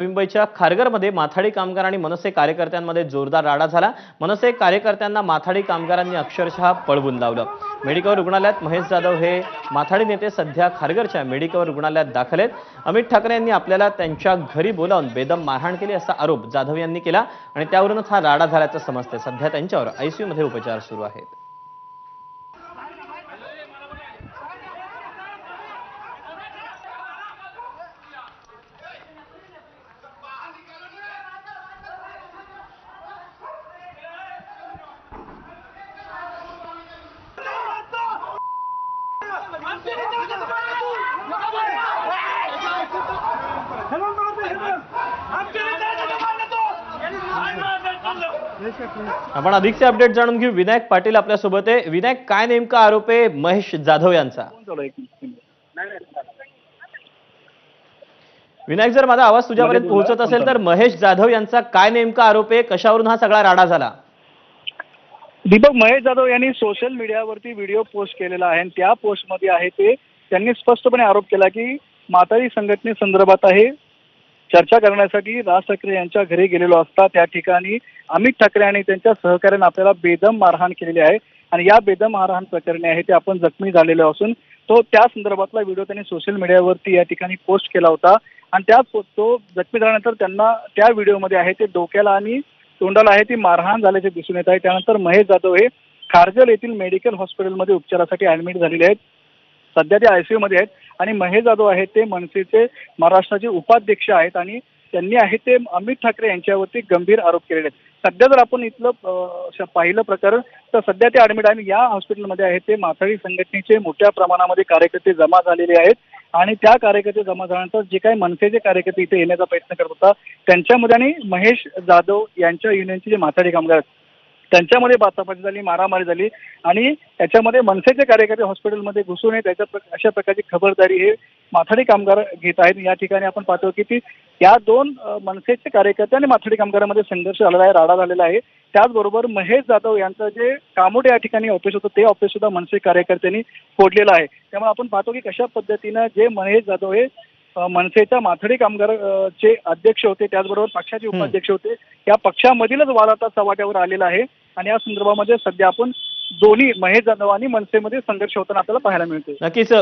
मुंबईच्या खारघरमध्ये माथाडी कामगार आणि मनसे कार्यकर्त्यांमध्ये जोरदार राडा झाला। मनसे कार्यकर्त्यांना माथाडी कामगारांनी अक्षरशः पळवून लावलं। मेडिकल रुग्णालयात महेश जाधव हे माथाडी नेते सध्या खारघरच्या मेडिकल रुग्णालयात दाखल आहेत। अमित ठाकरे यांनी आपल्याला त्यांच्या घरी बोलावून बेदम मारहाण केली असा आरोप जाधव यांनी केला आणि त्यावरूनच हा राडा झाल्याचं समजते। सध्या त्यांच्यावर आयसीयू मध्ये उपचार सुरू आहेत। आपण अधिकचे अपडेट जाणून घेऊ। विनायक पाटील आपल्या सोबत आहे। विनायक, काय नेमका आरोप आहे महेश जाधव यांचा? विनायक, जर माझा आवाज तुझ्यापर्यंत पोहोचत असेल तर महेश जाधव यांचा काय नेमका आरोप आहे, कशावरून हा सगळा राडा झाला? दीपक, महेश जाधव यांनी सोशल मीडियावरती व्हिडिओ पोस्ट केलेला आहे आणि त्या पोस्टमध्ये आहे ते त्यांनी स्पष्टपणे आरोप केला की माथाडी संघटनेसंदर्भात आहे चर्चा करण्यासाठी राज ठाकरे यांच्या घरी गेलेलो असता त्या ठिकाणी अमित ठाकरे आणि त्यांच्या सहकार्याने आपल्याला बेदम मारहाण केलेली आहे आणि या बेदम मारहाण प्रकरणी आहे ते आपण जखमी झालेलो असून तो त्या संदर्भातला व्हिडिओ त्यांनी सोशल मीडियावरती या ठिकाणी पोस्ट केला होता आणि तो जखमी झाल्यानंतर त्यांना त्या व्हिडिओमध्ये आहे ते डोक्याला आणि तोंडाला आहे ती मारहाण झाल्याचे दिसून येत आहे। त्यानंतर महेश जाधव हे खारघर येथील मेडिकल हॉस्पिटलमध्ये उपचारासाठी ऍडमिट झालेले आहेत। सध्या ते आयसीयू मध्ये आहेत आणि महेश जाधव आहेत ते मनसेचे महाराष्ट्राचे उपाध्यक्ष आहेत आणि त्यांनी आहे ते अमित ठाकरे यांच्यावरती गंभीर आरोप केलेले आहेत। सध्या जर आपण इथलं पाहिलं प्रकरण तर सध्या ते ऍडमिट आहे। या हॉस्पिटलमध्ये आहे ते माथाडी संघटनेचे मोठ्या प्रमाणामध्ये कार्यकर्ते जमा झालेले आहेत आणि त्या कार्यकर्ते जमा झाल्यानंतर जे काही मनसेचे कार्यकर्ते इथे येण्याचा प्रयत्न करत होता त्यांच्यामध्ये आणि महेश जाधव यांच्या युनियनचे जे माथाडी कामगार आहेत त्यांच्यामध्ये बाचाबाची झाली, मारामारी झाली आणि त्याच्यामध्ये मनसेचे कार्यकर्ते हॉस्पिटलमध्ये घुसून येत अशा प्रकारची खबरदारी हे माथाडी कामगार घेत आहेत। या ठिकाणी आपण पाहतो की या दोन मनसेचे कार्यकर्ते आणि माथाडी कामगारांमध्ये संघर्ष झालेला आहे, राडा झालेला आहे। त्याचबरोबर महेश जाधव यांचं जे कामोडे या ठिकाणी ऑफिस होतं ते ऑफिस सुद्धा मनसे कार्यकर्त्यांनी फोडलेलं आहे। त्यामुळे आपण पाहतो की कशा पद्धतीनं जे महेश जाधव हे मनसेच्या माथाडी कामगार चे अध्यक्ष होते त्याचबरोबर पक्षाचे उपाध्यक्ष होते, या पक्षामधीलच वाद आता चव्हाट्यावर आलेला आहे आणि या संदर्भामध्ये सध्या आपण दोन्ही महेश जाधव आणि मनसेमध्ये संघर्ष होताना आपल्याला पाहायला मिळते। नक्कीच